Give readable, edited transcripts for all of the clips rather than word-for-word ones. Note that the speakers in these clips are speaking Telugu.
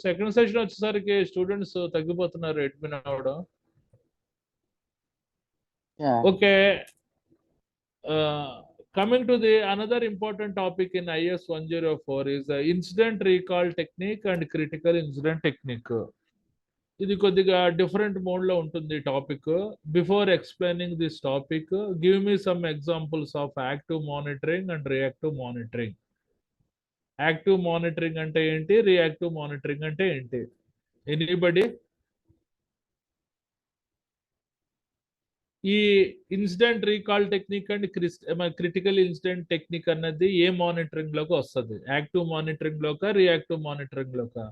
సెకండ్ సెషన్ వచ్చేసరికి స్టూడెంట్స్ తగ్గిపోతున్నారు అడ్మిన్ అవడం. Okay, coming to the another important topic in IS 104 is the incident recall technique and critical incident technique. ఇది కొద్దిగా డిఫరెంట్ మోడ్ లో ఉంటుంది topic. Before explaining this topic, give me some examples of active monitoring and reactive monitoring. Active monitoring అంటే ఏంటి, రియాక్టివ్ మానిటరింగ్ అంటే ఏంటి? ఎనీబడి? ఈ incident recall technique and critical incident technique అన్నది ఏ మానిటరింగ్ లోకి వస్తుంది? యాక్టివ్ మానిటరింగ్ లోకా, రియాక్టివ్ మానిటరింగ్ లోకా?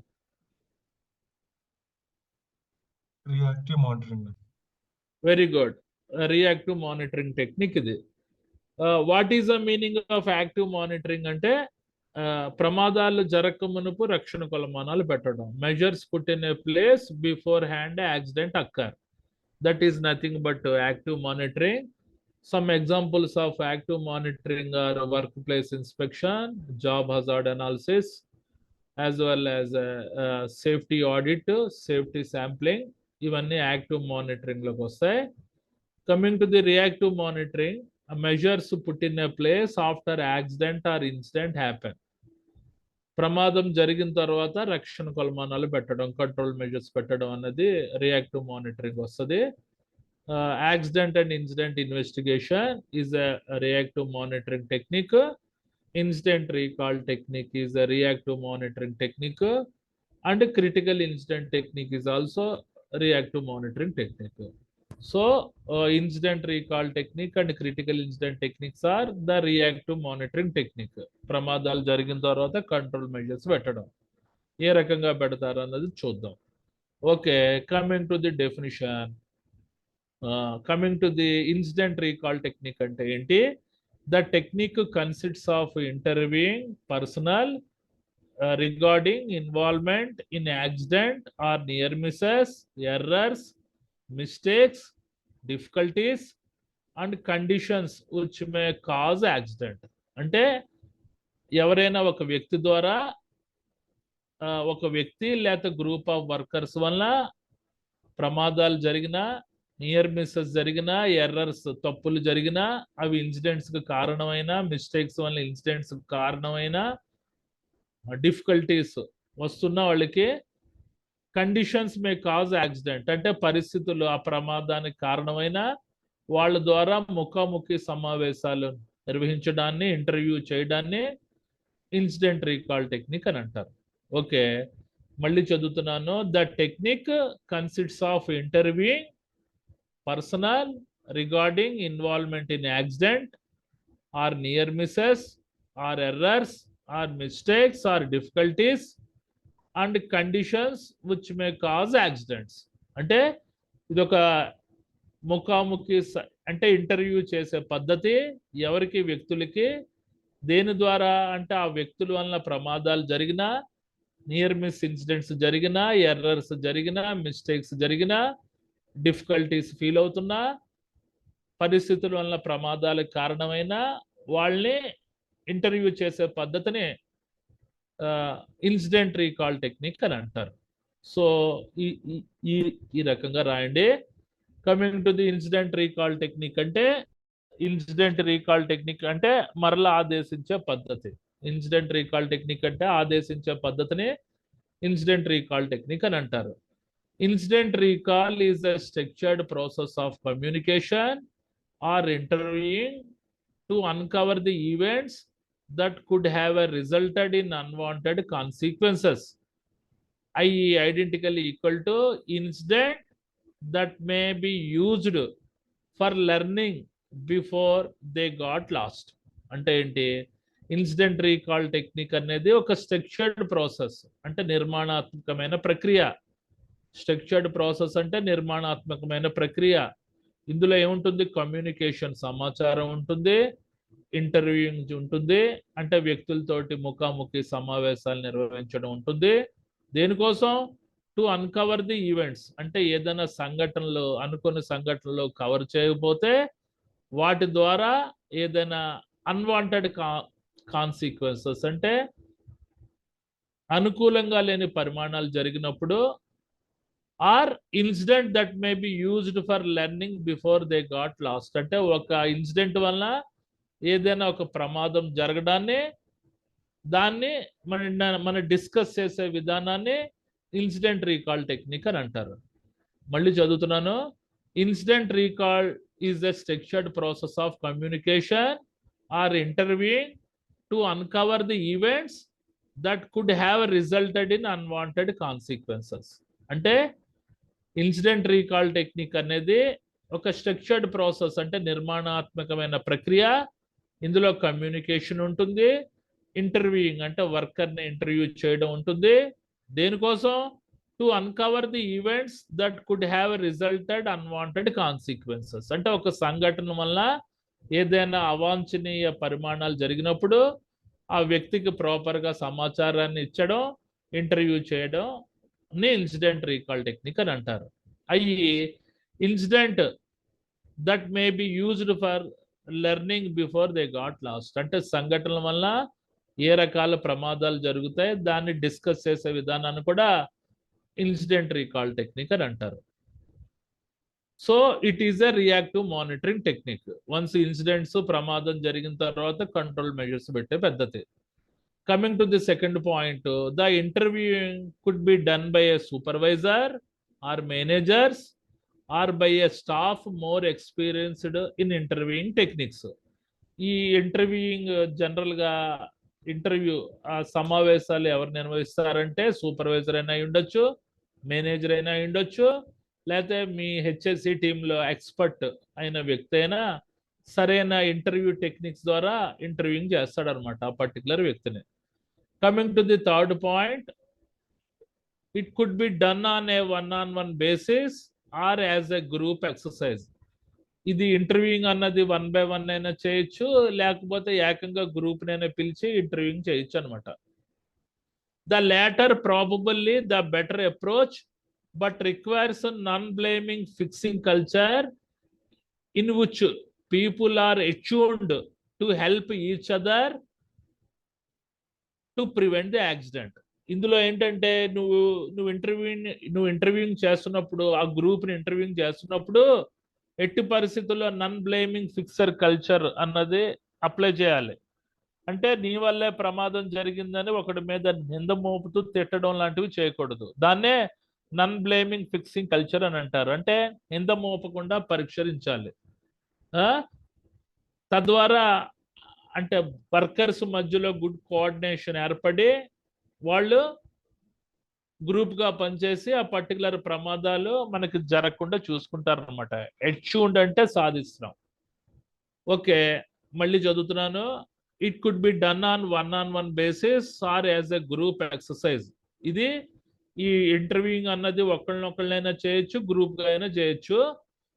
Reactive monitoring. Very good, reactive monitoring technique ఇది. What is the meaning of active monitoring అంటే ప్రమాదాలు జరగక మునుపు రక్షణ కొలమానాలు పెట్టడం. Measures put in a place beforehand accident occur. That is nothing but active monitoring. Some examples of active monitoring are workplace inspection, job hazard analysis, as well as safety audit, safety sampling. Ivanni active monitoring loki vastayi. Coming to the reactive monitoring, measures put in a place after accident or incident happen. ప్రమాదం జరిగిన తర్వాత రక్షణ కొలమానాలు పెట్టడం, కంట్రోల్ మెజర్స్ పెట్టడం అన్నది రియాక్టివ్ మానిటరింగ్ వస్తుంది. Accident and incident investigation is a reactive monitoring technique. Incident recall technique is a reactive monitoring technique, and critical incident technique is also reactive monitoring technique. So incident recall technique and critical incident techniques are the reactive monitoring technique. ప్రమాదాలు జరిగిన తర్వాత కంట్రోల్ మెజర్స్ పెట్టడం. ఏ రకంగా పెడతారు అన్నది చూద్దాం. Okay, coming to the definition. Coming to the incident recall technique అంటే ఏంటి? The technique consists of interviewing personnel regarding involvement in accident or near Mrs, errors, mistakes, difficulties and conditions which may cause accident. అంటే ఎవరైనా ఒక వ్యక్తి ద్వారా, ఒక వ్యక్తి లేదా గ్రూప్ ఆఫ్ వర్కర్స్ వల్ల ప్రమాదాలు జరిగినా, నియర్ మిస్సెస్ జరిగినా, ఎర్రర్స్ తప్పులు జరిగినా, అవి ఇన్సిడెంట్స్ కి కారణమైన, మిస్టేక్స్ వల్ల ఇన్సిడెంట్స్ కారణమైన, డిఫికల్టీస్ వస్తున్న వాళ్ళకి కండిషన్స్ మే కాజ్ యాక్సిడెంట్ అంటే పరిస్థితులు ఆ ప్రమాదానికి కారణమైన వాళ్ళ ద్వారా ముఖాముఖి సమావేశాలు నిర్వహించడాన్ని, ఇంటర్వ్యూ చేయడాన్ని ఇన్సిడెంట్ రీకాల్ టెక్నిక్ అని అంటారు. ఓకే, మళ్ళీ చదువుతున్నాను. The technique consists of interviewing personnel regarding involvement in accident or near misses or errors or mistakes or difficulties and conditions which may cause accidents. అంటే ఇదొక ముఖాముఖి అంటే ఇంటర్వ్యూ చేసే పద్ధతి. ఎవరికి? వ్యక్తులకి. దేని ద్వారా అంటే ఆ వ్యక్తుల వలన ప్రమాదాలు జరిగినా, నియర్ మిస్ ఇన్సిడెంట్స్ జరిగినా, ఎర్రర్స్ జరిగినా, మిస్టేక్స్ జరిగినా, డిఫికల్టీస్ ఫీల్ అవుతున్నా, పరిస్థితుల వలన ప్రమాదాలకు కారణమైన వాళ్ళని ఇంటర్వ్యూ చేసే పద్ధతిని ఇన్సిడెంట్ రీకాల్ టెక్నిక్ అని అంటారు. సో ఈ రకంగా రాయండి. Coming to the incident recall technique అంటే, ఇన్సిడెంట్ రీకాల్ టెక్నిక్ అంటే మరలా ఆదేశించే పద్ధతి. ఇన్సిడెంట్ రీకాల్ టెక్నిక్ అంటే ఆదేశించే పద్ధతిని ఇన్సిడెంట్ రీకాల్ టెక్నిక్ అని అంటారు. Incident recall is a structured process of communication or interviewing to uncover the events that could have resulted in unwanted consequences, i.e. identically equal to incident that may be used for learning before they got lost. అంటే ఏంటి? ఇన్సిడెంట్ రీకాల్ టెక్నిక్ అనేది ఒక స్ట్రక్చర్డ్ ప్రాసెస్, అంటే నిర్మాణాత్మకమైన ప్రక్రియ. స్ట్రక్చర్డ్ ప్రాసెస్ అంటే నిర్మాణాత్మకమైన ప్రక్రియ. ఇందులో ఏముంటుంది? కమ్యూనికేషన్, సమాచారం ఉంటుంది, ఇంటర్వ్యూయింగ్ ఉంటుంది, అంటే వ్యక్తులతోటి ముఖాముఖి సమావేశాలు నిర్వహించడం ఉంటుంది. దేనికోసం? టు అన్కవర్ ది ఈవెంట్స్, అంటే ఏదైనా సంఘటనలు, అనుకున్న సంఘటనలు కవర్ చేయకపోతే వాటి ద్వారా ఏదైనా అన్వాంటెడ్ కాన్సిక్వెన్సెస్ అంటే అనుకూలంగా లేని పరిమాణాలు జరిగినప్పుడు or incident that may be used for learning before they got lost అంటే ఒక ఇన్సిడెంట్ వలన ఏదైనా ఒక ప్రమాదం జరగడాన్ని దాన్ని మన డిస్కస్ చేసే విధానాన్ని ఇన్సిడెంట్ రీకాల్ టెక్నిక్ అని అంటారు. మళ్ళీ చదువుతున్నాను. Incident recall is a structured process of communication or interviewing to uncover the events that could have resulted in unwanted consequences. అంటే ఇన్సిడెంట్ రీకాల్ టెక్నిక్ అనేది ఒక స్ట్రక్చర్డ్ ప్రాసెస్ అంటే నిర్మాణాత్మకమైన ప్రక్రియ. ఇందులో కమ్యూనికేషన్ ఉంటుంది, ఇంటర్వ్యూయింగ్ అంటే వర్కర్ని ఇంటర్వ్యూ చేయడం ఉంటుంది. దేనికోసం? To uncover the events that could have resulted unwanted consequences అంటే ఒక సంఘటన వల్ల ఏదైనా అవాంఛనీయ పరిమాణాలు జరిగినప్పుడు ఆ వ్యక్తికి ప్రాపర్గా సమాచారాన్ని ఇచ్చడం, ఇంటర్వ్యూ చేయడం ని ఇన్సిడెంట్ రీకాల్ టెక్నిక్ అని అంటారు. అవి incident that may be used for learning before they got lost అంటే సంఘటనల వల్ల ఏ రకాల ప్రమాదాలు జరుగుతాయి దాన్ని డిస్కస్ చేసే విధానాన్ని కూడా ఇన్సిడెంట్ రీకాల్ టెక్నిక్ అని అంటారు. So it is a reactive monitoring technique. Once incidents ప్రమాదం జరిగిన తర్వాత కంట్రోల్ మెజర్స్ పెట్టే పద్ధతి. Coming to the second point, the interviewing could be done by a supervisor or managers or by a staff more experienced in interviewing techniques. ఈ ఇంటర్వ్యూయింగ్ జనరల్గా ఇంటర్వ్యూ సమావేశాలు ఎవరు నిర్వహిస్తారంటే సూపర్వైజర్ అయినా ఉండొచ్చు, మేనేజర్ అయినా ఉండొచ్చు, లేకపోతే మీ హెచ్ఎస్సి టీంలో ఎక్స్పర్ట్ అయిన వ్యక్తి అయినా సరైన ఇంటర్వ్యూ టెక్నిక్స్ ద్వారా ఇంటర్వ్యూయింగ్ చేస్తాడనమాట ఆ పర్టికులర్ వ్యక్తిని. Coming to the third point, it could be done on a one basis or as a group exercise. ఇది ఇంటర్వ్యూయింగ్ అన్నది 1 by 1 అయినా చేయొచ్చు, లేకపోతే ఏకంగా గ్రూప్ నైనా పిలిచి ఇంటర్వ్యూయింగ్ చేయొచ్చు అనమాట. The latter probably the better approach but requires non blaming fixing culture in which people are attuned to help each other to prevent the accident. ఇందులో ఏంటంటే నువ్వు ఇంటర్వ్యూయింగ్ చేస్తున్నప్పుడు ఆ గ్రూప్ని ఇంటర్వ్యూయింగ్ చేస్తున్నప్పుడు ఎట్టి పరిస్థితుల్లో నన్ బ్లేమింగ్ ఫిక్సర్ కల్చర్ అన్నది అప్లై చేయాలి. అంటే నీ వల్లే ప్రమాదం జరిగిందని ఒకటి మీద నింద మోపుతూ తిట్టడం లాంటివి చేయకూడదు. దాన్నే నన్ బ్లేమింగ్ ఫిక్సింగ్ కల్చర్ అని అంటారు. అంటే నింద మోపకుండా పరీక్షించాలి. తద్వారా అంటే వర్కర్స్ మధ్యలో గుడ్ కోఆర్డినేషన్ ఏర్పడి వాళ్ళు గ్రూప్గా పనిచేసి ఆ పర్టికులర్ ప్రమాదాలు మనకి జరగకుండా చూసుకుంటారు అనమాట. అట్యూన్డ్ అంటే సాధిస్తున్నాం. ఓకే, మళ్ళీ చదువుతున్నాను. It could be done on one basis or as a group exercise. ఇది ఈ ఇంటర్వ్యూయింగ్ అన్నది ఒకళ్ళనొకళ్ళైనా చేయొచ్చు, గ్రూప్గా అయినా చేయొచ్చు.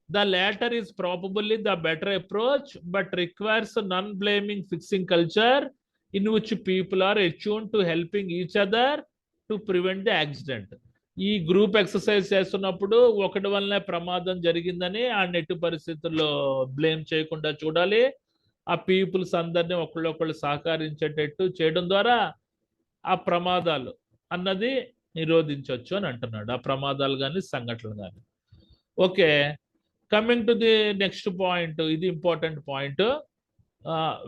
The latter is probably the better approach but requires non blaming fixing culture in which people are attuned to helping each other to prevent the accident. ఈ గ్రూప్ ఎక్సర్సైజ్ చేస్తున్నప్పుడు ఒకటి వల్లనే ప్రమాదం జరిగిందని ఆ నెట్టు పరిస్థితుల్లో బ్లేమ్ చేయకుండా చూడాలి. ఆ పీపుల్స్ అందరినీ ఒకళ్ళొకళ్ళు సహకరించేటట్టు చేయడం ద్వారా ఆ ప్రమాదాలు అన్నది నిరోధించవచ్చు అని అంటున్నాడు. ఆ ప్రమాదాలు కానీ సంఘటనలు కానీ. Okay, coming to the next point, ఇది ఇంపార్టెంట్ పాయింట్.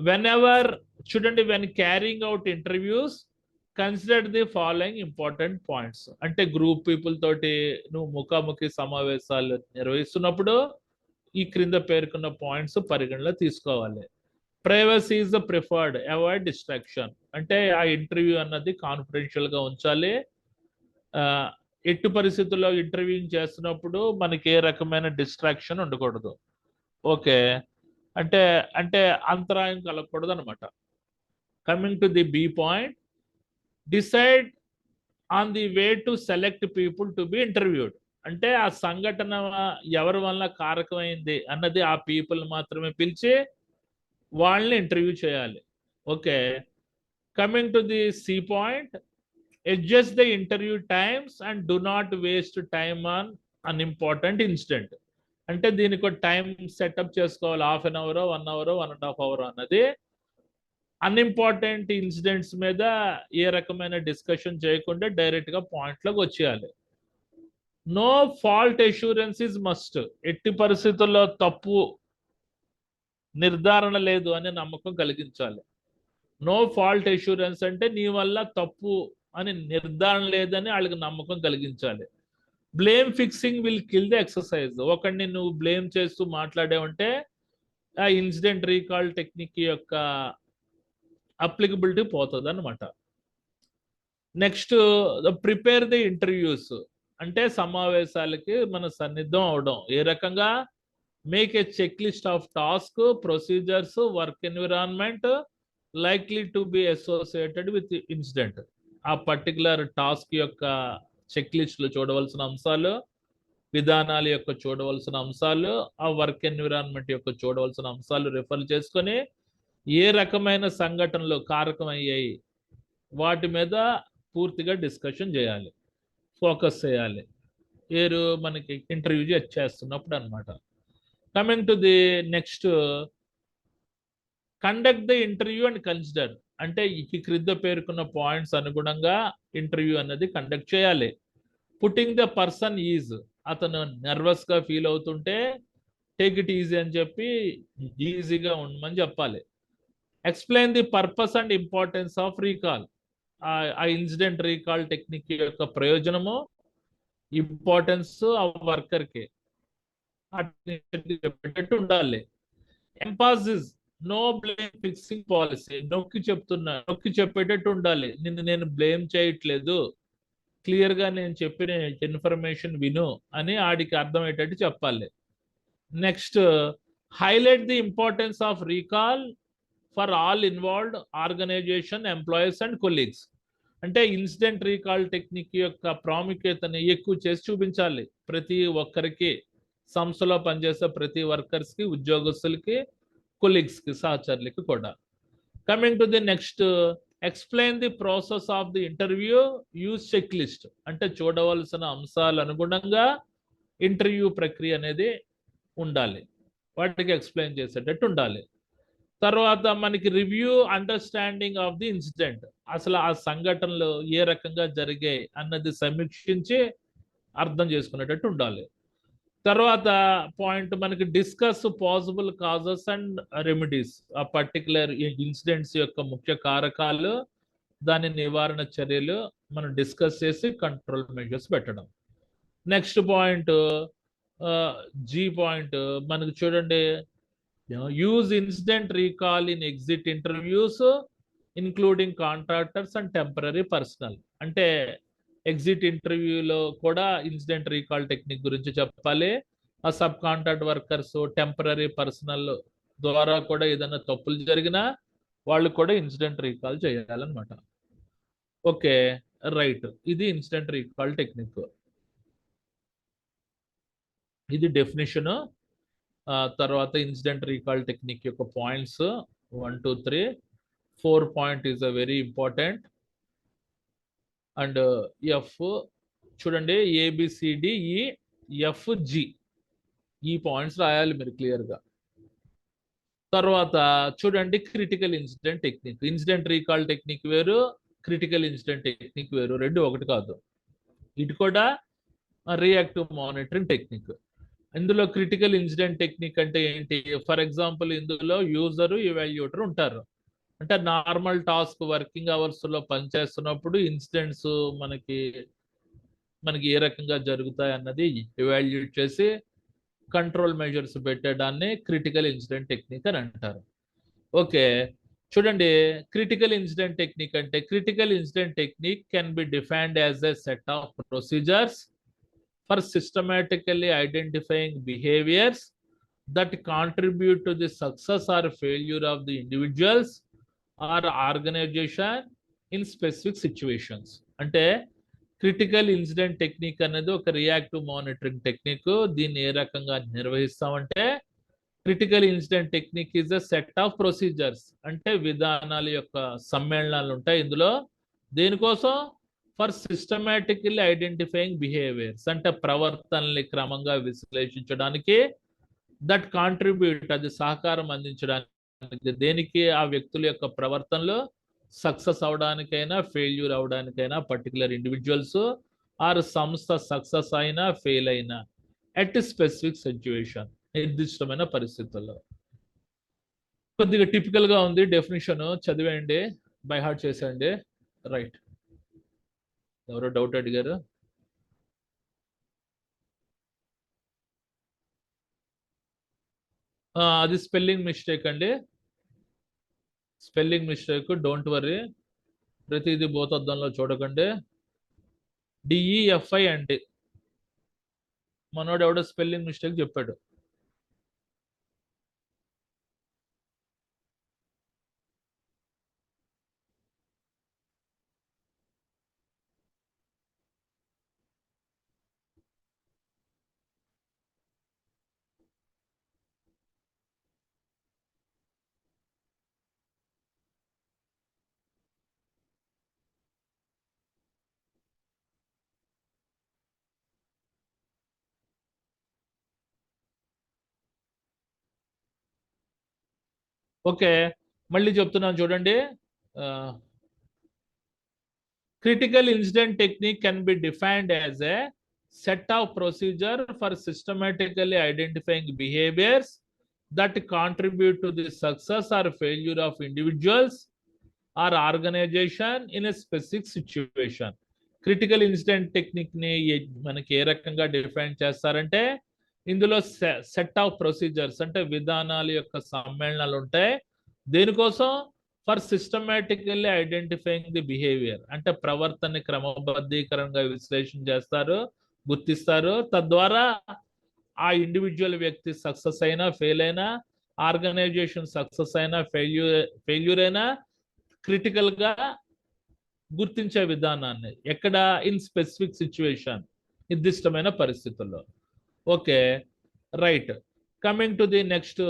వెన్ ఎవర్ చూడండి, when carrying out interviews consider the following important points. అంటే గ్రూప్ పీపుల్ తోటి నువ్వు ముఖాముఖి సమావేశాలు నిర్వహిస్తున్నప్పుడు ఈ క్రింద పేర్కొన్న పాయింట్స్ పరిగణలో తీసుకోవాలి. Privacy is the preferred, avoid distraction. అంటే ఆ ఇంటర్వ్యూ అన్నది కాన్ఫిడెన్షియల్గా ఉంచాలి. ఎట్టి పరిస్థితుల్లో ఇంటర్వ్యూయింగ్ చేస్తున్నప్పుడు మనకి ఏ రకమైన డిస్ట్రాక్షన్ ఉండకూడదు. ఓకే, అంటే అంటే అంతరాయం కలగకూడదు అనమాట. Coming to the b point, decide on the way to select people to be interviewed. అంటే ఆ సంఘటన ఎవరి వల్ల కారకమైంది అన్నది ఆ పీపుల్ మాత్రమే పిలిచి వాళ్ళని ఇంటర్వ్యూ చేయాలి. Okay, coming to the c point, adjust the interview times and do not waste time on unimportant incident. అంటే దీనికి ఒక టైం సెటప్ చేసుకోవాలి, 1/2 అవర్ 1 అవర్ 1.5 అవర్ అన్నది. అన్ఇంపార్టెంట్ ఇన్సిడెంట్స్ మీద ఏ రకమైన డిస్కషన్ చేయకుండా డైరెక్ట్గా పాయింట్లోకి వచ్చేయాలి. No fault assurance is must. ఎట్టి పరిస్థితుల్లో తప్పు నిర్ధారణ లేదు అనే నమ్మకం కలిగించాలి. నో ఫాల్ట్ అష్యూరెన్స్ అంటే నీ వల్ల తప్పు అని నిర్ధారణ లేదని వాళ్ళకి నమ్మకం కలిగించాలి. Blame fixing will kill the exercise. ఒకడిని నువ్వు బ్లేమ్ చేస్తూ మాట్లాడేవంటే ఆ ఇన్సిడెంట్ రీకాల్ టెక్నిక్ యొక్క అప్లికబిలిటీ పోతుంది అనమాట. నెక్స్ట్ ప్రిపేర్ ది ఇంటర్వ్యూస్ అంటే సమావేశాలకి మన సన్నిద్ధం అవడం. ఏ రకంగా? Make a check list of task, procedures, work environment likely to be associated with incident. ఆ పర్టికులర్ టాస్క్ యొక్క చెక్ లిస్ట్లో చూడవలసిన అంశాలు, విధానాల యొక్క చూడవలసిన అంశాలు, ఆ వర్క్ ఎన్విరాన్మెంట్ యొక్క చూడవలసిన అంశాలు రిఫర్ చేసుకొని ఏ రకమైన సంఘటనలు కారకమయ్యాయి వాటి మీద పూర్తిగా డిస్కషన్ చేయాలి, ఫోకస్ చేయాలి. ఏరు మనకి ఇంటర్వ్యూ చేస్తున్నప్పుడు అనమాట. Coming to the next, conduct the interview and consider. అంటే ఈ క్రింద పేర్కొన్న పాయింట్స్ అనుగుణంగా ఇంటర్వ్యూ అనేది కండక్ట్ చేయాలి. పుట్టింగ్ ద పర్సన్ ఈజ్, అతను నర్వస్గా ఫీల్ అవుతుంటే టేక్ ఇట్ ఈజీ అని చెప్పి ఈజీగా ఉండమని చెప్పాలి. Explain the purpose and importance of recall. ఆ ఇన్సిడెంట్ రీకాల్ టెక్నిక్ యొక్క ప్రయోజనము, ఇంపార్టెన్స్ ఆ వర్కర్కి చెప్పేటట్టు ఉండాలి. Emphasis, no blame fixing policy. నొక్కి చెప్పేటట్టు ఉండాలి. నేను బ్లేమ్ చేయట్లేదు, క్లియర్గా నేను చెప్పిన ఇన్ఫర్మేషన్ విను అని ఆడికి అర్థమయ్యేటట్టు చెప్పాలి. Next, highlight the importance of recall for all involved organisation, employees and colleagues. అంటే ఇన్సిడెంట్ రీకాల్ టెక్నిక్ యొక్క ప్రాముఖ్యతని ఎక్కువ చేసి చూపించాలి ప్రతి ఒక్కరికి, సంస్థలో పనిచేసే ప్రతి వర్కర్స్కి, ఉద్యోగస్తులకి, కొలీగ్స్కి, సహచరులకి కూడా. Coming to the next, explain the process of the interview, use check list. అంటే చూడవలసిన అంశాలు అనుగుణంగా ఇంటర్వ్యూ ప్రక్రియ అనేది ఉండాలి, వాటికి ఎక్స్ప్లెయిన్ చేసేటట్టు ఉండాలి. తర్వాత మనకి review understanding of the incident. అసలు ఆ సంఘటనలు ఏ రకంగా జరిగాయి అన్నది సమీక్షించి అర్థం చేసుకునేటట్టు ఉండాలి. తర్వాత పాయింట్ మనకి discuss possible causes and remedies. ఆ పర్టికులర్ ఇన్సిడెంట్స్ యొక్క ముఖ్య కారకాలు, దాని నివారణ చర్యలు మనం డిస్కస్ చేసి కంట్రోల్ మెజర్స్ పెట్టడం. నెక్స్ట్ పాయింట్, జీ పాయింట్ మనకి చూడండి, use incident recall in exit interviews including contractors and temporary personal. అంటే ఎగ్జిట్ ఇంటర్వ్యూలో కూడా ఇన్సిడెంట్ రీకాల్ టెక్నిక్ గురించి చెప్పాలి. ఆ sub contract workers, temporary personal ద్వారా కూడా ఏదైనా తప్పులు జరిగినా వాళ్ళు కూడా ఇన్సిడెంట్ రీకాల్ చేయాలన్నమాట. Okay, right. ఇది ఇన్సిడెంట్ రీకాల్ టెక్నిక్. ఇది డెఫినేషన్. తర్వాత ఇన్సిడెంట్ రీకాల్ టెక్నిక్ యొక్క points 1, 2, 3, 4 point is a very important. And F చూడండి, ABCDEFG ఈ పాయింట్స్ రాయాలి మీరు క్లియర్గా. తర్వాత చూడండి, critical incident technique. Incident recall technique వేరు, క్రిటికల్ ఇన్సిడెంట్ టెక్నిక్ వేరు, రెండు ఒకటి కాదు. ఇది కూడా రియాక్టివ్ మానిటరింగ్ టెక్నిక్. ఇందులో క్రిటికల్ ఇన్సిడెంట్ టెక్నిక్ అంటే ఏంటి? ఫర్ ఎగ్జాంపుల్, ఇందులో యూజరు, ఇవాల్యుయేటర్ ఉంటారు. అంటే నార్మల్ టాస్క్ వర్కింగ్ అవర్స్లో పనిచేస్తున్నప్పుడు ఇన్సిడెంట్స్ మనకి ఏ రకంగా జరుగుతాయి అన్నది ఇవాల్యుయేట్ చేసి కంట్రోల్ మెజర్స్ పెట్టడాన్ని క్రిటికల్ ఇన్సిడెంట్ టెక్నిక్ అని అంటారు. ఓకే, చూడండి, క్రిటికల్ ఇన్సిడెంట్ టెక్నిక్ అంటే critical incident technique can be defined as a set of procedures for systematically identifying behaviors that contribute to the success or failure of the individuals or organization in specific situations. అంటే క్రిటికల్ ఇన్సిడెంట్ టెక్నిక్ అనేది ఒక రియాక్టివ్ మానిటరింగ్ టెక్నిక్. దీన్ని ఏ రకంగా నిర్వహిస్తామంటే, critical incident technique is a set of procedures. అంటే విధానాల యొక్క సమ్మేళనాలు ఉంటాయి ఇందులో. దేనికోసం? ఫర్ సిస్టమాటికల్లీ ఐడెంటిఫైయింగ్ బిహేవియర్స్ అంటే ప్రవర్తనల్ని క్రమంగా విశ్లేషించడానికి, దట్ కాంట్రిబ్యూట్ అది సహకారం అందించడానికి, దేనికి ఆ వ్యక్తుల యొక్క ప్రవర్తనలో సక్సెస్ అవడానికైనా ఫెయిల్యూర్ అవడానికైనా పర్టికులర్ ఇండివిజువల్స్ ఆర్ సంస్థ సక్సెస్ అయినా ఫెయిల్ అయినా ఎట్ స్పెసిఫిక్ సిచ్యువేషన్ నిర్దిష్టమైన పరిస్థితుల్లో. కొద్దిగా టిపికల్ గా ఉంది డెఫినిషన్, చదివేయండి, బై హార్ట్ చేసేయండి. రైట్, ఎవరో డౌట్ అడిగారు. అది స్పెల్లింగ్ మిస్టేక్ అండి, స్పెల్లింగ్ మిస్టేక్, డోంట్ వరీ. ప్రతిదీ భూతద్దంలో చూడకండి. డిఈఎఫ్ఐ అండి, మనోడు ఎవడో స్పెల్లింగ్ మిస్టేక్ చెప్పాడు. ఓకే, మళ్ళీ చెప్తున్నాను చూడండి. Critical incident technique can be defined as a set of procedure for systematically identifying behaviors that contribute to the success or failure of individuals or organization in a specific situation. Critical incident technique ని మనకి ఏ రకంగా డిఫైన్ చేస్తారంటే, ఇందులో సెట్ ఆఫ్ ప్రొసీజర్స్ అంటే విధానాల యొక్క సమ్మేళనాలు ఉంటాయి. దేనికోసం? For systematically identifying the behaviour అంటే ప్రవర్తన క్రమబద్ధీకరంగా విశ్లేషణ చేస్తారు, గుర్తిస్తారు. తద్వారా ఆ ఇండివిజువల్ వ్యక్తి సక్సెస్ అయినా ఫెయిల్ అయినా, ఆర్గనైజేషన్ సక్సెస్ అయినా ఫెయిల్యూర్ అయినా క్రిటికల్ గా గుర్తించే విధానాన్ని ఎక్కడ? ఇన్ స్పెసిఫిక్ సిచ్యువేషన్, నిర్దిష్టమైన పరిస్థితుల్లో. Okay, right. Coming to the next,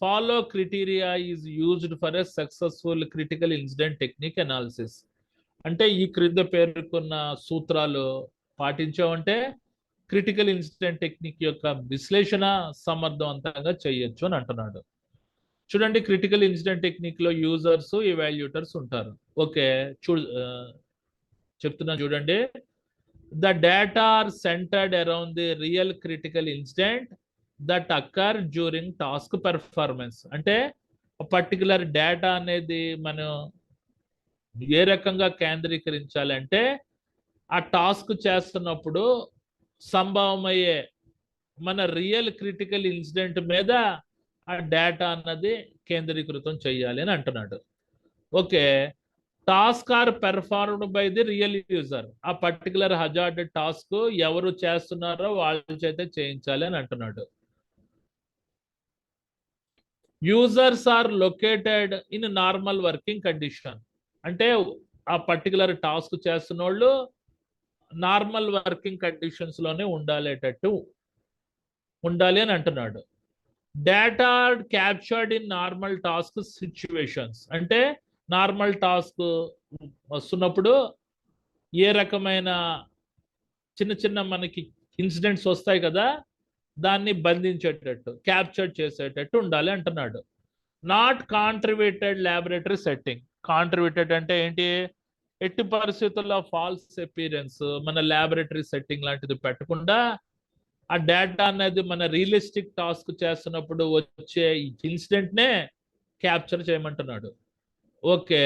follow criteria is used for a successful critical incident technique analysis. అంటే ఈ క్రింద పేర్కొన్న సూత్రాలు పాటించామంటే క్రిటికల్ ఇన్సిడెంట్ టెక్నిక్ యొక్క విశ్లేషణ సమర్థవంతంగా చేయొచ్చు అని అంటున్నాడు. చూడండి, క్రిటికల్ ఇన్సిడెంట్ టెక్నిక్ లో యూజర్స్, ఇవాల్యూటర్స్ ఉంటారు. ఓకే, చెప్తున్నా చూడండి. The data are centred around the real critical incident that occur during task performance. అంటే పర్టికులర్ డేటా అనేది మనం ఏ రకంగా కేంద్రీకరించాలంటే, ఆ టాస్క్ చేస్తున్నప్పుడు సంభవమయ్యే మన రియల్ క్రిటికల్ ఇన్సిడెంట్ మీద ఆ డేటా అన్నది కేంద్రీకృతం చేయాలి అని అంటున్నాడు. Okay, task are performed by the real user. ఆ పర్టికులర్ హజార్డ్ టాస్క్ ఎవరు చేస్తున్నారో వాళ్ళ చేత చేయించాలి అని అంటున్నాడు. Users are located in normal working condition. అంటే ఆ పర్టికులర్ టాస్క్ చేస్తున్న వాళ్ళు నార్మల్ వర్కింగ్ కండిషన్స్ లోనే ఉండాలి అని అంటున్నాడు. Data captured in normal task situations. అంటే నార్మల్ టాస్క్ వస్తున్నప్పుడు ఏ రకమైన చిన్న చిన్న మనకి ఇన్సిడెంట్స్ వస్తాయి కదా, దాన్ని బంధించేటట్టు, క్యాప్చర్ చేసేటట్టు ఉండాలి అంటున్నాడు. Not contributed laboratory setting. Contributed అంటే ఏంటి? ఎట్టి పరిస్థితుల్లో ఫాల్స్ అపీరెన్స్, మన ల్యాబొరేటరీ సెట్టింగ్ లాంటిది పెట్టకుండా ఆ డేటా అనేది మన రియలిస్టిక్ టాస్క్ చేస్తున్నప్పుడు వచ్చే ఇన్సిడెంట్ నే క్యాప్చర్ చేయమంటున్నాడు. Okay,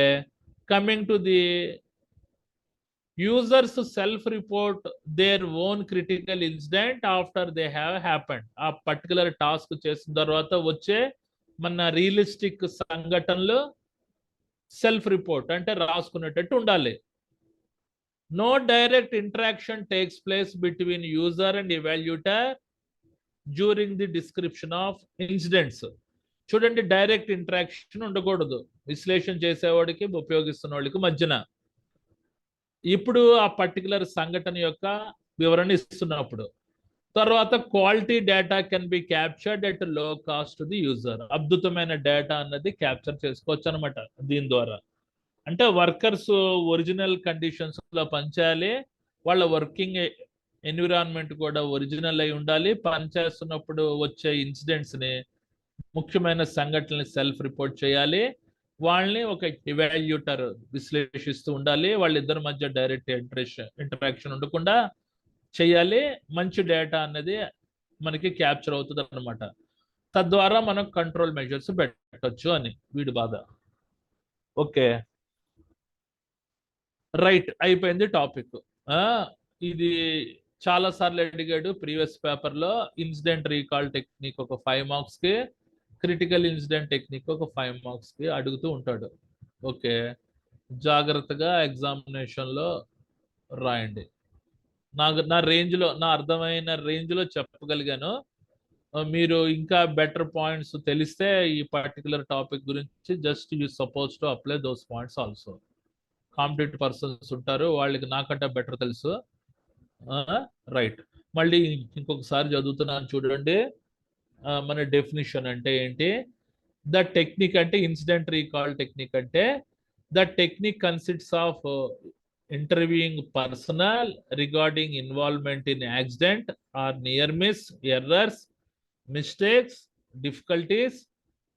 coming to the users self report their own critical incident after they have happened. ఆ పర్టికులర్ టాస్క్ చేసిన తర్వాత వచ్చే మన రియలిస్టిక్ సంఘటనలు సెల్ఫ్ రిపోర్ట్ అంటే రాసుకునేటట్టు ఉండాలి. No direct interaction takes place between user and evaluator during the description of incidents. చూడండి, డైరెక్ట్ ఇంటరాక్షన్ ఉండకూడదు విశ్లేషణ చేసేవాడికి ఉపయోగిస్తున్న వాళ్ళకి మధ్యన. ఇప్పుడు ఆ పర్టికులర్ సంఘటన యొక్క వివరణ ఇస్తున్నప్పుడు తర్వాత quality data can be captured at low cost the user. అద్భుతమైన డేటా అన్నది క్యాప్చర్ చేసుకోవచ్చు అనమాట దీని ద్వారా. అంటే వర్కర్స్ ఒరిజినల్ కండిషన్స్ లో పనిచేయాలి, వాళ్ళ వర్కింగ్ ఎన్విరాన్మెంట్ కూడా ఒరిజినల్ అయి ఉండాలి, పనిచేస్తున్నప్పుడు వచ్చే ఇన్సిడెంట్స్ ని, ముఖ్యమైన సంఘటనల్ని సెల్ఫ్ రిపోర్ట్ చేయాలి, వాళ్ళని ఒక ఇవాల్యూటర్ విశ్లేషిస్తూ ఉండాలి, వాళ్ళిద్దరి మధ్య డైరెక్ట్ ఇంటరాక్షన్ ఉండకుండా చేయాలి, మంచి డేటా అనేది మనకి క్యాప్చర్ అవుతుంది అనమాట. తద్వారా మనం కంట్రోల్ మెజర్స్ పెట్టచ్చు అని వీడి బాధ. ఓకే, రైట్, అయిపోయింది టాపిక్. ఇది చాలా సార్లు అడిగాడు ప్రీవియస్ పేపర్ లో. ఇన్సిడెంట్ రీకాల్ టెక్నిక్ ఒక 5 మార్క్స్ కి, క్రిటికల్ ఇన్సిడెంట్ టెక్నిక్ ఒక 5 మార్క్స్ కి అడుగుతూ ఉంటాడు. ఓకే, జాగ్రత్తగా ఎగ్జామినేషన్ లో రాయండి. నా రేంజ్ లో, నా అర్థమైన రేంజ్ లో చెప్పగలిగాను. మీరు ఇంకా బెటర్ పాయింట్స్ తెలిస్తే ఈ పర్టికులర్ టాపిక్ గురించి, just you suppose to apply those points also. Competitive persons ఉంటారు, వాళ్ళకి నాకంటే బెటర్ తెలుసు. రైట్, మళ్ళీ ఇంకొకసారి చదువుతున్నాను చూడండి. మన డెఫినిషన్ అంటే ఏంటి? ద టెక్నిక్ అంటే, ఇన్సిడెంట్ రీకాల్ టెక్నిక్ అంటే, the technique consists of interviewing personnel regarding involvement in accident or near miss, errors, mistakes, difficulties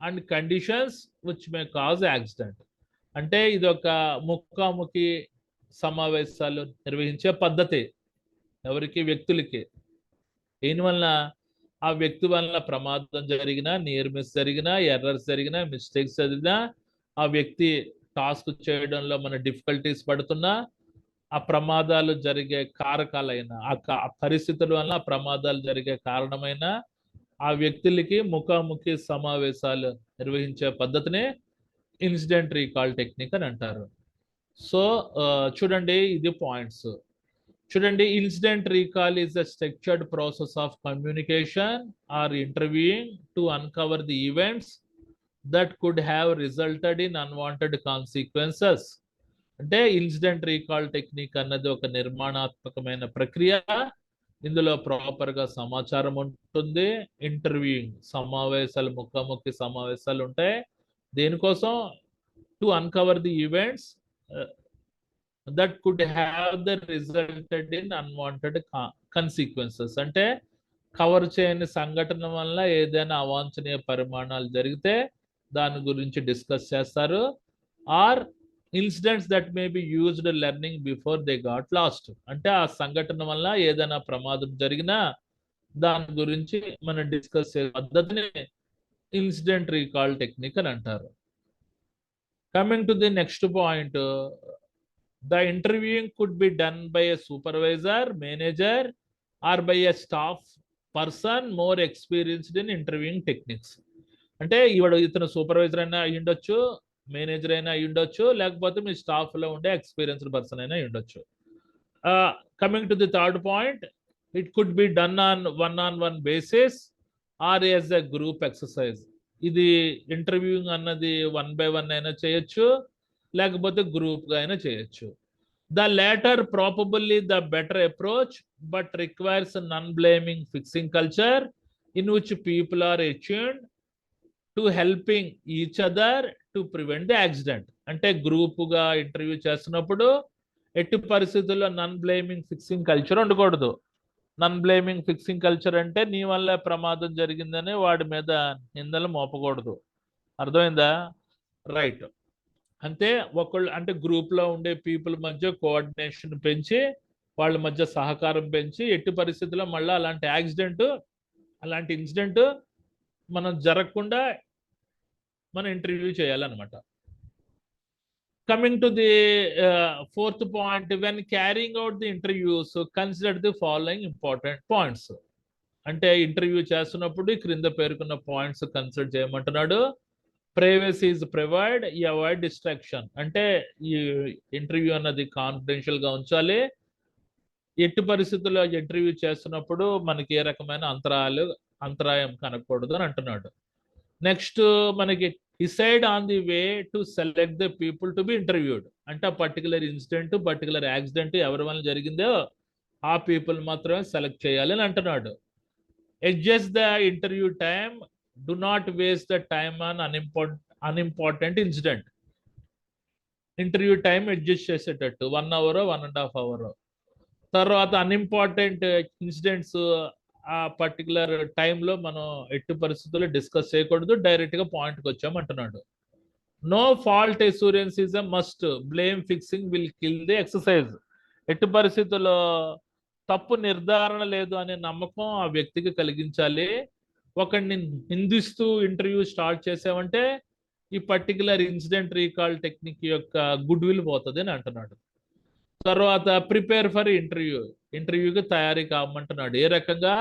and conditions which may cause accident. అంటే ఇది ఒక ముఖాముఖి సమావేశాలు నిర్వహించే పద్ధతి. ఎవరికి? వ్యక్తులకి. దీని వలన ఆ వ్యక్తి వలన ప్రమాదం జరిగినా, నియర్ మిస్ జరిగినా, ఎర్రర్స్ జరిగినా, మిస్టేక్స్ జరిగినా, ఆ వ్యక్తి టాస్క్ చేయడంలో మన డిఫికల్టీస్ పడుతున్నా, ఆ ప్రమాదాలు జరిగే కారకాలైన, ఆ పరిస్థితుల వలన ఆ ప్రమాదాలు జరిగే కారణమైన ఆ వ్యక్తులకి ముఖాముఖి సమావేశాలు నిర్వహించే పద్ధతిని ఇన్సిడెంట్ రీకాల్ టెక్నిక్ అని అంటారు. సో చూడండి, ఇది పాయింట్స్ చూడండి. Incident recall is a structured process of communication or interviewing to uncover the events that could have resulted in unwanted consequences. అంటే ఇన్సిడెంట్ రీకాల్ టెక్నిక్ అన్నది ఒక నిర్మాణాత్మకమైన ప్రక్రియ. ఇందులో ప్రాపర్ గా సమాచారం ఉంటుంది, ఇంటర్వ్యూయింగ్ సమావేశాలు, ముఖాముఖి సమావేశాలు ఉంటాయి. దేనికోసం? To uncover the events that could have the resulted in unwanted consequences. అంటే కవర్ చేయని సంఘటన వల్ల ఏదైనా అవాంఛనీయ పరిమాణాలు జరిగితే దాని గురించి డిస్కస్ చేస్తారు. Are incidents that may be used learning before they got lost. అంటే ఆ సంఘటన వల్ల ఏదైనా ప్రమాదం జరిగినా దాని గురించి మనం డిస్కస్ చేసే పద్ధతిని ఇన్సిడెంట్ రీకాల్ టెక్నిక్ అని అంటారు. Coming to the next point, the interviewing could be done by a supervisor, manager or by a staff person more experienced in interviewing techniques. అంటే ఇతను సూపర్వైజర్ అయినా అయి ఉండొచ్చు, మేనేజర్ అయినా అయి ఉండొచ్చు, లేకపోతే మీ స్టాఫ్ లో ఉండే ఎక్స్పీరియన్స్డ్ పర్సన్ అయినా అయి ఉండొచ్చు. Coming to the third point, it could be done on one basis or as a group exercise. ఇది ఇంటర్వ్యూయింగ్ అన్నది 1 by 1 అయినా చేయొచ్చు, లేకపోతే గ్రూప్ గా అయినా చేయొచ్చు. The latter probably the better approach but requires non blaming fixing culture in which people are attuned to helping each other to prevent the accident. అంటే గ్రూపుగా ఇంటర్వ్యూ చేస్తున్నప్పుడు ఎట్టి పరిస్థితుల్లో నన్ బ్లేమింగ్ ఫిక్సింగ్ కల్చర్ ఉండకూడదు. నన్ బ్లేమింగ్ ఫిక్సింగ్ కల్చర్ అంటే నీ వల్ల ప్రమాదం జరిగిందని వాడి మీద నిందలు మోపకూడదు. అర్థమైందా? రైట్. అంటే ఒకళ్ళు, అంటే గ్రూప్ లో ఉండే పీపుల్ మధ్య కోఆర్డినేషన్ పెంచి, వాళ్ళ మధ్య సహకారం పెంచి, ఎట్టి పరిస్థితుల్లో మళ్ళీ అలాంటి ఇన్సిడెంట్ మనం జరగకుండా మనం ఇంటర్వ్యూ చేయాలన్నమాట. Coming to the fourth point, when carrying out the interviews consider the following important points. అంటే ఇంటర్వ్యూ చేస్తున్నప్పుడు క్రింద పేర్కొన్న పాయింట్స్ కన్సిడర్ చేయమంటున్నాడు. Privacy is provide, avoid distraction. అంటే ఈ ఇంటర్వ్యూ అన్నది కాన్ఫిడెన్షియల్ గా ఉంచాలి. ఎట్టి పరిస్థితుల్లో ఇంటర్వ్యూ చేస్తున్నప్పుడు మనకి ఏ రకమైన అంతరాయం కనకూడదు అని అంటున్నాడు. నెక్స్ట్ మనకి decide on the way to select the people to be interviewed. అంటే ఆ పర్టికులర్ ఇన్సిడెంట్, పర్టికులర్ యాక్సిడెంట్ ఎవరి వల్ల జరిగిందో ఆ పీపుల్ మాత్రమే సెలెక్ట్ చేయాలి అని అంటున్నాడు. Adjust the interview time, do not waste the time on unimportant incident. Interview time adjust చేసేటట్టు 1 అవర్ 1.5 అవర్. తర్వాత అన్ఇంపార్టెంట్ ఇన్సిడెంట్స్ ఆ పర్టికులర్ టైంలో మనం ఎట్టి పరిస్థితుల్లో డిస్కస్ చేయకూడదు, డైరెక్ట్గా పాయింట్కి వచ్చామంటున్నాడు. No fault assurance is a must, blame fixing will kill the exercise. ఎట్టి పరిస్థితుల్లో తప్పు నిర్ధారణ లేదు అనే నమ్మకం ఆ వ్యక్తికి కలిగించాలి. ఒకరిని నిందిస్తూ ఇంటర్వ్యూ స్టార్ట్ చేసామంటే ఈ పర్టికులర్ ఇన్సిడెంట్ రీకాల్ టెక్నిక్ యొక్క గుడ్ విల్ పోతుంది అని అంటున్నాడు. తర్వాత ప్రిపేర్ ఫర్ ఇంటర్వ్యూకి తయారీ కావమంటున్నాడు. ఏ రకంగా?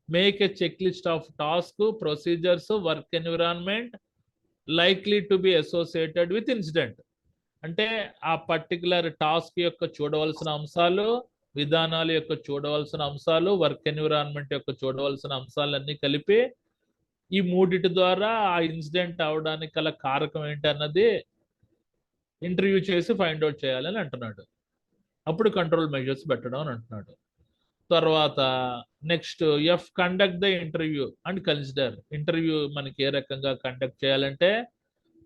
Make a check list of task, procedures, work environment likely to be associated with incident. అంటే ఆ పర్టికులర్ టాస్క్ యొక్క చూడవలసిన అంశాలు, విధానాల యొక్క చూడవలసిన అంశాలు, వర్క్ ఎన్విరాన్మెంట్ యొక్క చూడవలసిన అంశాలన్నీ కలిపి ఈ మూడిటి ద్వారా ఆ ఇన్సిడెంట్ అవడానికి గల కారకం ఏంటి అన్నది ఇంటర్వ్యూ చేసి ఫైండ్ అవుట్ చేయాలని అంటున్నాడు. అప్పుడు కంట్రోల్ మెజర్స్ పెట్టడం అని అంటున్నాడు. తర్వాత next conduct the interview and consider. Interview మనకి ఏ రకంగా కండక్ట్ చేయాలంటే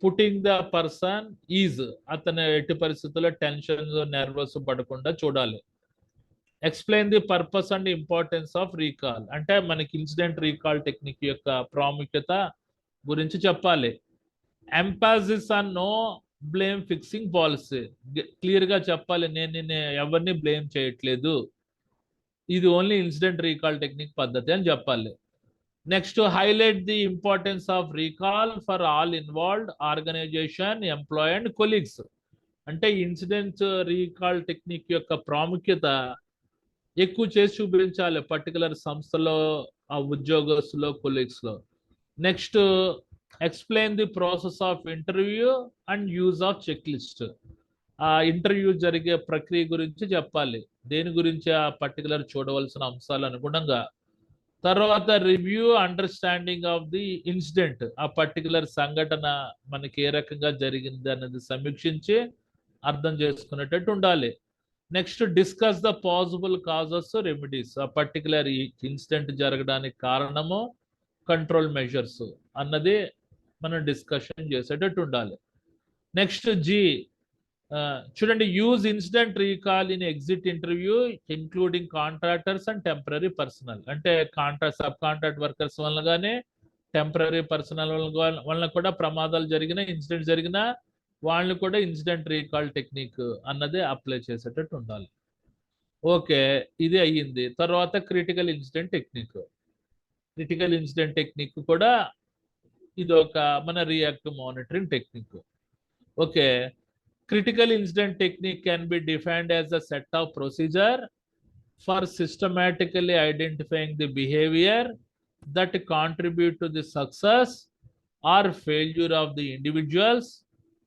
పుట్టింగ్ ద పర్సన్ ఈజ్, అతను ఎట్టి పరిస్థితుల్లో టెన్షన్ నర్వస్ పడకుండా చూడాలి. Explain the purpose and importance of recall. అంటే మనకి ఇన్సిడెంట్ రీకాల్ టెక్నిక్ యొక్క ప్రాముఖ్యత గురించి చెప్పాలి. Emphasis on no blame fixing policy. క్లియర్గా చెప్పాలి, నేను ఎవరిని బ్లేమ్ చేయట్లేదు, ఇది ఓన్లీ ఇన్సిడెంట్ రీకాల్ టెక్నిక్ పద్ధతి అని చెప్పాలి. Next highlight the importance of recall for all involved, organization, employ and colleagues. అంటే ఇన్సిడెంట్ రీకాల్ టెక్నిక్ యొక్క ప్రాముఖ్యత ఎక్కువ చేసి చూపించాలి పర్టికులర్ సంస్థలో, ఆ ఉద్యోగస్తులో, కొలీగ్స్లో. Next explain the process of interview and use of checklist. ఆ ఇంటర్వ్యూ జరిగే ప్రక్రియ గురించి చెప్పాలి, దేని గురించి ఆ పర్టికులర్ చూడవలసిన అంశాలు అనుగుణంగా. తర్వాత review understanding of the incident, ఆ పర్టికులర్ సంఘటన మనకి ఏ రకంగా జరిగింది అన్నది సమీక్షించి అర్థం చేసుకునేటట్టు ఉండాలి. Next discuss the possible causes, remedies. ఆ పర్టికులర్ ఇన్సిడెంట్ జరగడానికి కారణము, కంట్రోల్ మెజర్స్ అన్నది మనం డిస్కషన్ చేసేటట్టు ఉండాలి. నెక్స్ట్ చూడండి, use incident recall in exit interview including contractors and temporary personal. అంటే సబ్ కాంట్రాక్ట్ వర్కర్స్ వల్ల కానీ, టెంపరీ పర్సనల్ వల్ల కూడా ప్రమాదాలు జరిగిన, ఇన్సిడెంట్ జరిగిన వాళ్ళని కూడా ఇన్సిడెంట్ రీకాల్ టెక్నిక్ అన్నది అప్లై చేసేటట్టు ఉండాలి. ఓకే, ఇది అయ్యింది. తర్వాత critical incident technique. Critical incident technique కూడా ఇది ఒక మన reactive monitoring technique. Okay, critical incident technique can be defined as a set of procedure for systematically identifying the behavior that contribute to the success or failure of the individuals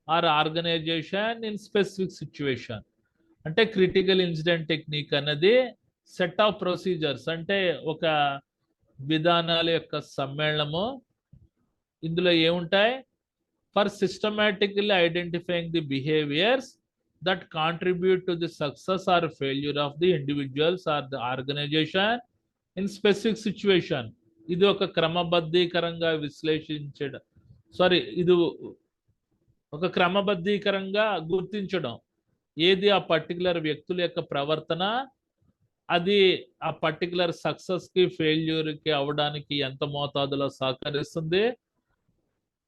or organization in specific situation. అంటే క్రిటికల్ ఇన్సిడెంట్ టెక్నిక్ అన్నది సెట్ ఆఫ్ ప్రొసీజర్స్, అంటే ఒక విధానాల యొక్క సమ్మేళనము. ఇందులో ఏముంటాయి? For systematically identifying the behaviors that contribute to the success or failure of the individuals or the organization in specific situation. ఇది ఒక క్రమబద్ధీకరంగా విశ్లేషించడం, ఇది ఒక క్రమబద్ధీకరంగా గుర్తించడం. ఏది ఆ పర్టికులర్ వ్యక్తుల యొక్క ప్రవర్తన, అది ఆ పర్టికులర్ సక్సెస్కి ఫెయిల్యూర్కి అవడానికి ఎంత మోతాదులో సహకరిస్తుంది,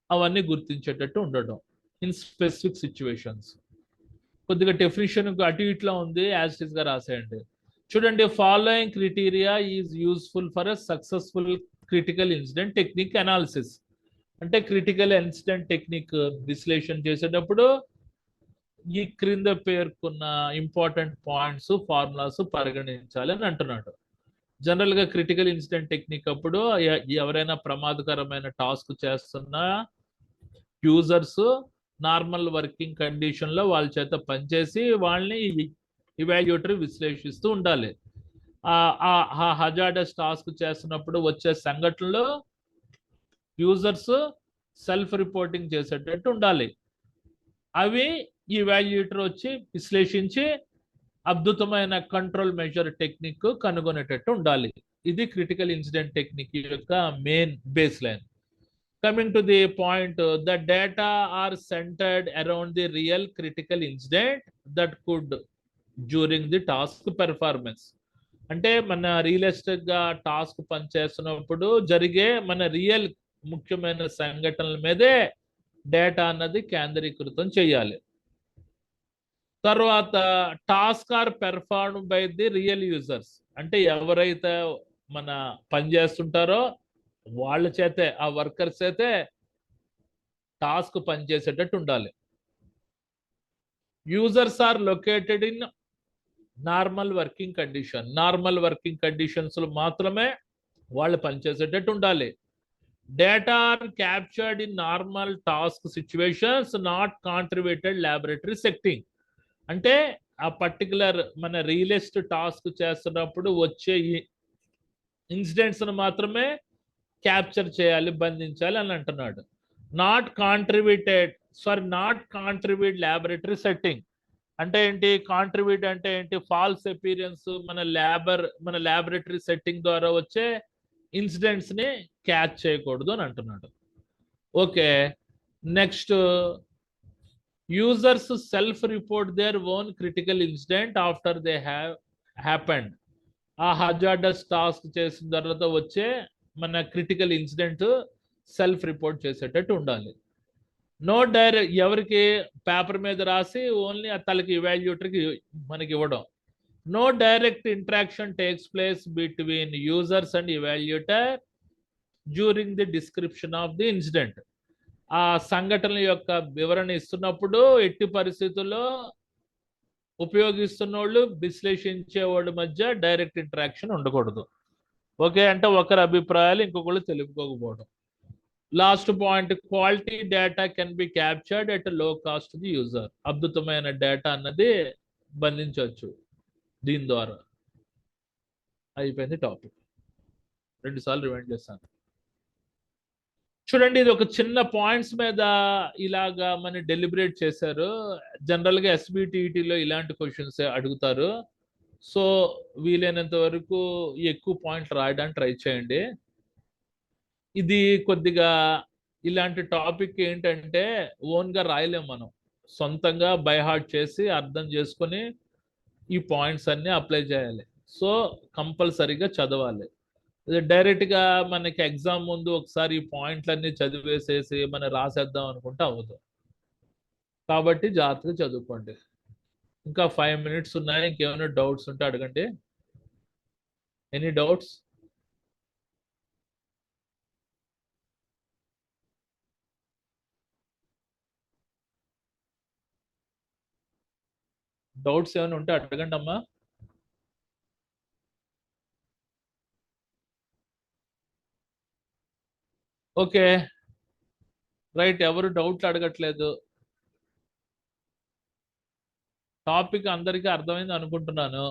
అవన్నీ గుర్తించేటట్టు ఉండడం ఇన్ స్పెసిఫిక్ సిచ్యువేషన్స్. కొద్దిగా డెఫినిషన్ అటు ఇట్లా ఉంది, యాజ్ ఇట్ గా రాసేయండి. చూడండి, following criteria is useful for a successful critical incident technique analysis. అంటే క్రిటికల్ ఇన్సిడెంట్ టెక్నిక్ విశ్లేషణ చేసేటప్పుడు ఈ క్రింద పేర్కొన్న ఇంపార్టెంట్ పాయింట్స్, ఫార్ములాస్ పరిగణించాలి అని అంటున్నాడు. జనరల్గా క్రిటికల్ ఇన్సిడెంట్ టెక్నిక్ అప్పుడు ఎవరైనా ప్రమాదకరమైన టాస్క్ చేస్తున్నా యూజర్స్ నార్మల్ వర్కింగ్ కండిషన్లో వాళ్ళ చేత పనిచేసి వాళ్ళని ఇవాల్యుయేటర్ విశ్లేషిస్తూ ఉండాలి. ఆ హజార్డస్ టాస్క్ చేస్తున్నప్పుడు వచ్చే సంఘటనలో యూజర్స్ సెల్ఫ్ రిపోర్టింగ్ చేసేటట్టు ఉండాలి. అవి ఇవాల్యుయేటర్ వచ్చి విశ్లేషించి అద్భుతమైన కంట్రోల్ మెజర్ టెక్నిక్ కనుగొనేటట్టు ఉండాలి. ఇది క్రిటికల్ ఇన్సిడెంట్ టెక్నిక్ యొక్క main base line. Coming to the point, the data are centered around the real critical incident that could during the task performance. అంటే మన రియలిస్టిక్ గా టాస్క్ పనిచేస్తున్నప్పుడు జరిగే మన రియల్ ముఖ్యమైన సంఘటనల మీదే డేటా అన్నది కేంద్రీకృతం చేయాలి. తర్వాత task are perform by the real users, అంటే ఎవరైతే మన పని చేస్తుంటారో వాళ్ళ చేతే, ఆ వర్కర్స్ అయితే టాస్క్ పనిచేసేటట్టు ఉండాలి. Users are located in normal working condition, normal working conditions లో మాత్రమే వాళ్ళు పనిచేసేటట్టు ఉండాలి. Data are captured in normal task situations, not contributed laboratory setting, అంటే ఆ పర్టికులర్ మన రియలిస్ట్ టాస్క్ చేస్తున్నప్పుడు వచ్చే ఇన్సిడెంట్స్ మాత్రమే క్యాప్చర్ చేయాలి, బంధించాలి అని అంటున్నాడు. నాట్ కాంట్రిబ్యూట్ ల్యాబొరేటరీ సెట్టింగ్ అంటే ఏంటి? కాంట్రిబ్యూట్ అంటే ఏంటి? ఫాల్స్ అపీరియన్స్ మన ల్యాబొరేటరీ సెట్టింగ్ ద్వారా వచ్చే ఇన్సిడెంట్స్ ని క్యాచ్ చేయకూడదు అని అంటున్నాడు. Okay, next, users self report their own critical incident after they have happened. ఆ హజార్డస్ టాస్క్ చేసిన తర్వాత వచ్చే మన క్రిటికల్ ఇన్సిడెంట్ సెల్ఫ్ రిపోర్ట్ చేసేటట్టు ఉండాలి. నో డైరెక్ట్, ఎవరికి పేపర్ మీద రాసి ఓన్లీ తలకి ఇవాల్యూటర్కి మనకి ఇవ్వడం. No direct interaction takes place between users and evaluator during the description of the incident. ఆ సంఘటనల యొక్క వివరణ ఇస్తున్నప్పుడు ఎట్టి పరిస్థితుల్లో ఉపయోగిస్తున్నోళ్ళు విశ్లేషించేవాళ్ళ మధ్య డైరెక్ట్ ఇంటరాక్షన్ ఉండకూడదు. ఓకే, అంటే ఒకరి అభిప్రాయాలు ఇంకొకళ్ళు తెలుపుకోకపోవడం. Last point, quality data can be captured at low cost the user. అద్భుతమైన డేటా అన్నది బంధించవచ్చు దీని ద్వారా. అయిపోయింది టాపిక్. 2 సార్లు రిమైండ్ చేస్తాను. చూడండి, ఇది ఒక చిన్న పాయింట్స్ మీద ఇలాగా మన డెలిబరేట్ చేశారు. జనరల్ గా SBTET లో ఇలాంటి క్వశ్చన్స్ అడుగుతారు. సో వీలైనంత వరకు ఎక్కువ పాయింట్లు రాయడానికి ట్రై చేయండి. ఇది కొద్దిగా ఇలాంటి టాపిక్ ఏంటంటే ఓన్ గా రాయలేం, మనం సొంతంగా బై హార్ట్ చేసి అర్థం చేసుకొని ఈ పాయింట్స్ అన్ని అప్లై చేయాలి. సో కంపల్సరీగా చదవాలి. డైరెక్ట్ గా మనకి ఎగ్జామ్ ముందు ఒకసారి ఈ పాయింట్లన్నీ చదివేసేసి మనం రాసేద్దాం అనుకుంటే అవ్వదు. కాబట్టి జాగ్రత్తగా చదువుకోండి. ఇంకా 5 minutes ఉన్నాయి. ఇంకేమైనా డౌట్స్ ఉంటే అడగండి. Any doubts? డౌట్స్ ఏమైనా ఉంటే అడగండి అమ్మా. ఓకే రైట్, ఎవరు డౌట్లు అడగట్లేదు. టాపిక్ అందరికీ అర్థమైంది అనుకుంటున్నాను.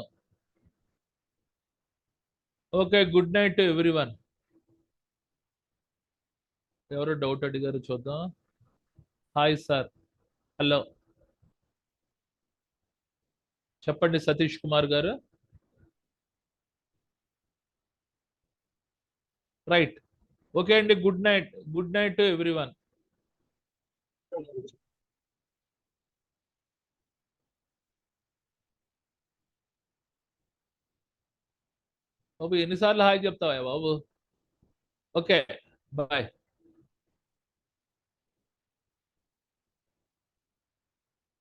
Okay, good night to everyone. ఎవరు డౌట్ అడిగారు చూద్దాం. Hi sir. హలో, చెప్పండి సతీష్ కుమార్ గారు. రైట్, ఓకే అండి, గుడ్ నైట్ టు ఎవ్రీవన్. బాబు ఎన్నిసార్లు హాయ్ చెప్తావా బాబు? Okay, bye.